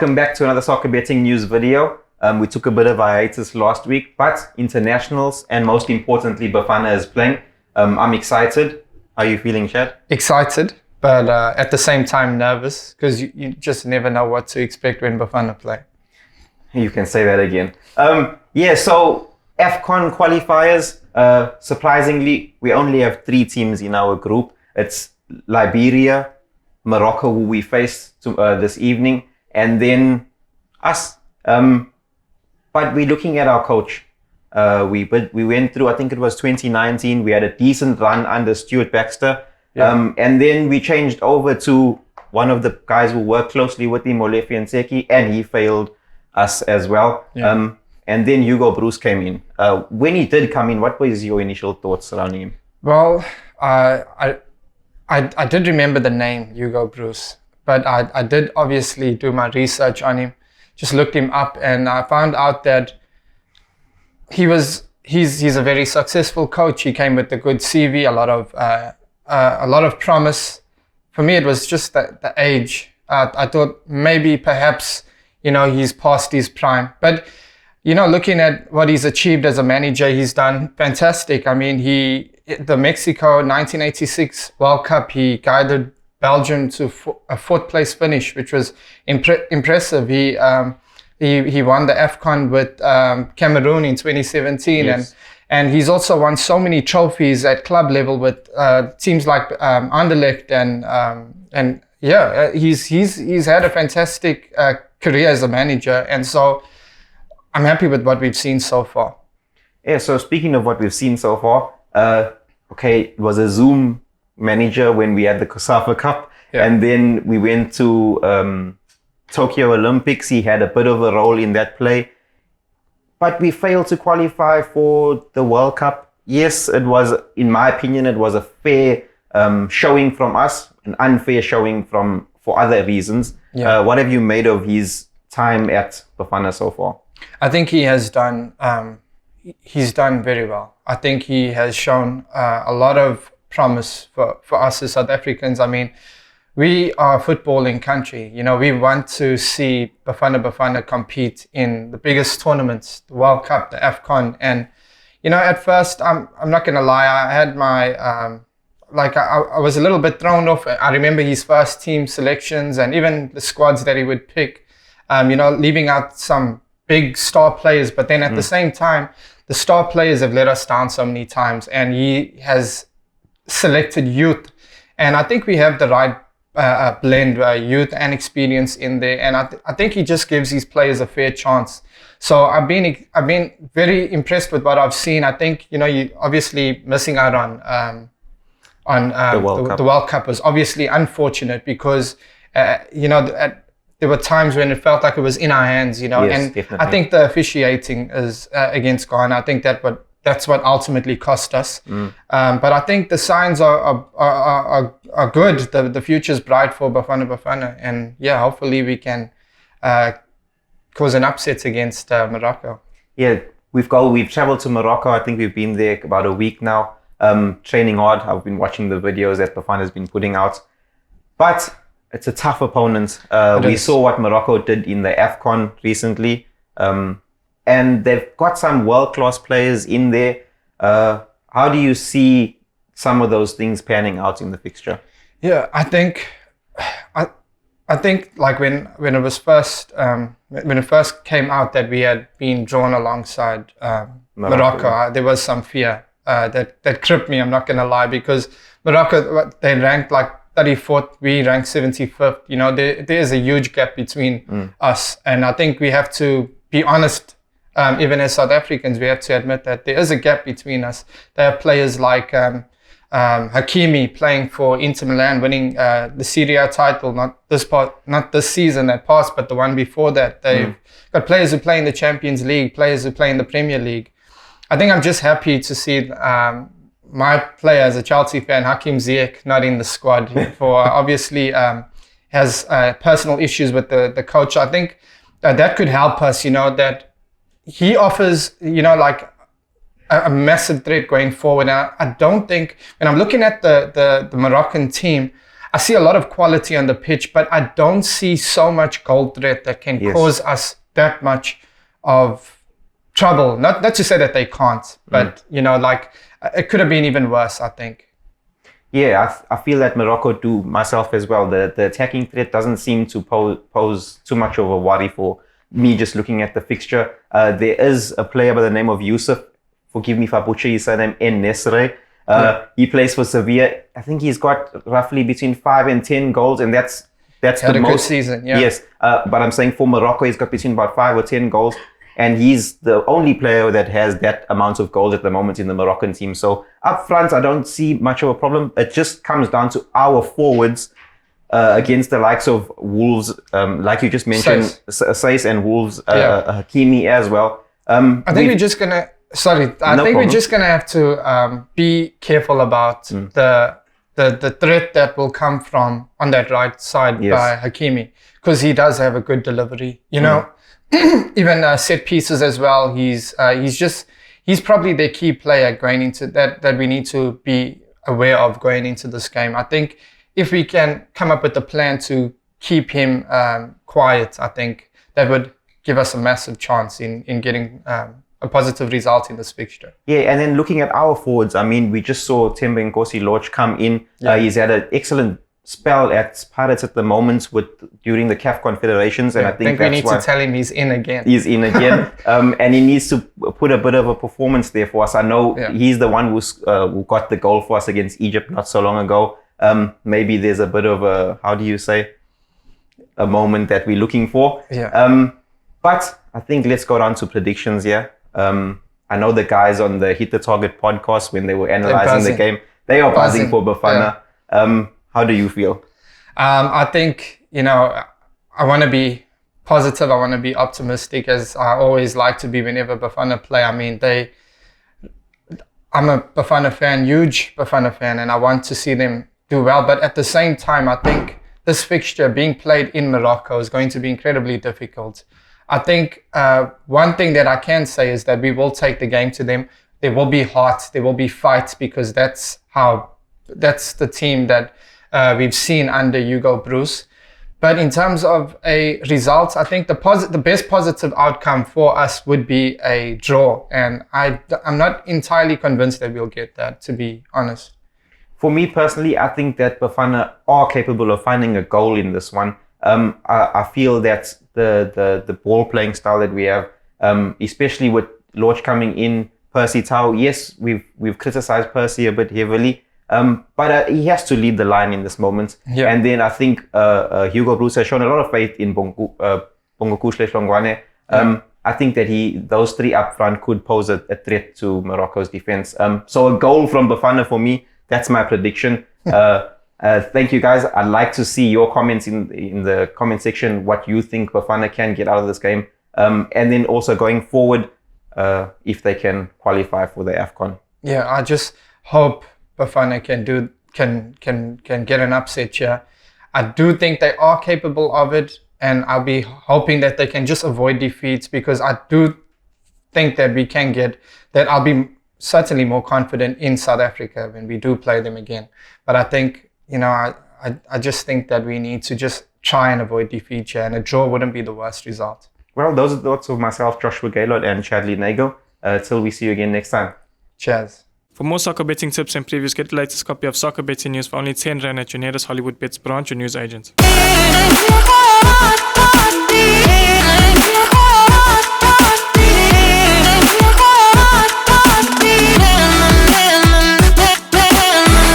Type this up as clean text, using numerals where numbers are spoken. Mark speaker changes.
Speaker 1: Welcome back to another soccer betting news video. We took a bit of a hiatus last week, but internationals and most importantly, Bafana is playing. I'm excited. How are you feeling, Chad?
Speaker 2: Excited, but at the same time nervous because you just never know what to expect when Bafana play.
Speaker 1: You can say that again. So AFCON qualifiers. Surprisingly, we only have 3 teams in our group. It's Liberia, Morocco, who we face this evening, and then us. But we're looking at our coach. We went through, I think it was 2019. We had a decent run under Stuart Baxter. Yeah. And then we changed over to one of the guys who worked closely with him, Moulay Abdellah, and he failed us as well. Yeah. And then Hugo Bruce came in. When he did come in, what was your initial thoughts around him?
Speaker 2: Well, I did remember the name Hugo Bruce, but I did obviously do my research on him. Just looked him up, and I found out that he's a very successful coach. He came with a good CV, a lot of promise. For me, it was just the age. I thought maybe perhaps he's past his prime, but looking at what he's achieved as a manager, he's done fantastic. I mean, the Mexico 1986 World Cup, he guided Belgium to a 4th place finish, which was impressive. He won the AFCON with Cameroon in 2017, yes. and he's also won so many trophies at club level with teams like Anderlecht, and he's had a fantastic career as a manager, and so I'm happy with what we've seen so far.
Speaker 1: Yeah. So speaking of what we've seen so far, it was a Zoom manager when we had the COSAFA Cup, yeah. And then we went to Tokyo Olympics. He had a bit of a role in that play, but we failed to qualify for the World Cup. Yes, it was, in my opinion, it was a fair showing from us, an unfair showing for other reasons. Yeah. What have you made of his time at Bafana so far?
Speaker 2: I think he has done. He's done very well. I think he has shown a lot of promise for us as South Africans. I mean, we are a footballing country. We want to see Bafana Bafana compete in the biggest tournaments, the World Cup, the AFCON. And, at first, I'm not going to lie, I had my, I was a little bit thrown off. I remember his first team selections and even the squads that he would pick, leaving out some big star players. But then at the same time, the star players have let us down so many times, and he has selected youth. And I think we have the right blend, youth and experience in there, and I think he just gives his players a fair chance. So I've been very impressed with what I've seen. I think you obviously missing out on the World Cup was obviously unfortunate because there were times when it felt like it was in our hands, yes, and definitely. I think the officiating is against Ghana. I think that's what ultimately cost us. But I think the signs are good. The future's bright for Bafana Bafana, and hopefully we can cause an upset against Morocco. Yeah,
Speaker 1: we've traveled to Morocco. I think we've been there about a week now, training hard. I've been watching the videos that Bafana's been putting out, but it's a tough opponent. We saw what Morocco did in the AFCON recently. And they've got some world-class players in there. How do you see some of those things panning out in the fixture?
Speaker 2: Yeah, I think like when it was first when it first came out that we had been drawn alongside Morocco, there was some fear that gripped me. I'm not going to lie, because Morocco, they ranked like 34th, we ranked 75th. There is a huge gap between us, and I think we have to be honest. Even as South Africans, we have to admit that there is a gap between us. There are players like Hakimi playing for Inter Milan, winning the Serie A title, not this season that passed, but the one before that. They've got players who play in the Champions League, players who play in the Premier League. I think I'm just happy to see my player as a Chelsea fan, Hakim Ziyech, not in the squad for obviously has personal issues with the coach. I think that could help us, that he offers, a massive threat going forward. And I don't think, when I'm looking at the Moroccan team, I see a lot of quality on the pitch, but I don't see so much goal threat that can cause us that much of trouble. Not to say that they can't, but it could have been even worse, I think.
Speaker 1: Yeah, I feel that Morocco do myself as well. The attacking threat doesn't seem to pose too much of a worry for me just looking at the fixture. There is a player by the name of Yusuf. Forgive me if I butcher his surname, En-Nesre. He plays for Sevilla. I think he's got roughly between 5 and 10 goals, and that's
Speaker 2: had
Speaker 1: the
Speaker 2: a
Speaker 1: most.
Speaker 2: good season, yeah.
Speaker 1: Yes, but I'm saying for Morocco, he's got between about 5 or 10 goals, and he's the only player that has that amount of goals at the moment in the Moroccan team. So up front, I don't see much of a problem. It just comes down to our forwards against the likes of Wolves, like you just mentioned, Saïs and Wolves, Hakimi as well.
Speaker 2: I think we're just gonna. We're just gonna have to be careful about the threat that will come from on that right side by Hakimi, because he does have a good delivery. Even set pieces as well. He's probably the key player going into that we need to be aware of going into this game. I think if we can come up with a plan to keep him quiet, I think that would give us a massive chance in getting a positive result in this fixture. Yeah,
Speaker 1: and then looking at our forwards, I mean, we just saw Themba Nkosi Lorch come in. He's had an excellent spell at Pirates at the moment during the CAF Confederations, and I think
Speaker 2: we need to tell him he's in again.
Speaker 1: He's in again, and he needs to put a bit of a performance there for us. I know he's the one who got the goal for us against Egypt not so long ago. Maybe there's a bit of a moment that we're looking for. But I think let's go down to predictions here. I know the guys on the Hit the Target podcast, when they were analyzing the game, they are buzzing for Bafana. How do you feel?
Speaker 2: I think, I want to be positive. I want to be optimistic, as I always like to be whenever Bafana play. I mean, I'm a Bafana fan, huge Bafana fan, and I want to see them do well. But at the same time, I think this fixture being played in Morocco is going to be incredibly difficult. I think one thing that I can say is that we will take the game to them. There will be heart, there will be fights, because that's the team that we've seen under Hugo Bruce. But in terms of a result, I think the best positive outcome for us would be a draw. And I'm not entirely convinced that we'll get that, to be honest.
Speaker 1: For me personally, I think that Bafana are capable of finding a goal in this one. I feel that the ball playing style that we have, especially with Lorch coming in, Percy Tau. Yes, we've criticized Percy a bit heavily, but he has to lead the line in this moment. And then I think Hugo Bruce has shown a lot of faith in Bongokuhle-Hlongwane. I think that those three up front could pose a threat to Morocco's defense. So a goal from Bafana for me. That's my prediction. Thank you guys. I'd like to see your comments in the comment section, what you think Bafana can get out of this game. And then also going forward, if they can qualify for the AFCON. Yeah,
Speaker 2: I just hope Bafana can get an upset here. I do think they are capable of it, and I'll be hoping that they can just avoid defeats, because I do think that we can get that. I'll be certainly more confident in South Africa when we do play them again. But I think, I just think that we need to just try and avoid defeat here, and a draw wouldn't be the worst result.
Speaker 1: Well, those are the thoughts of myself, Joshua Gaillard and Chad Nagel. Till we see you again next time.
Speaker 2: Cheers.
Speaker 3: For more soccer betting tips and previews, get the latest copy of Soccer Betting News for only 10 Rand at your nearest Hollywood Bets branch or news agent.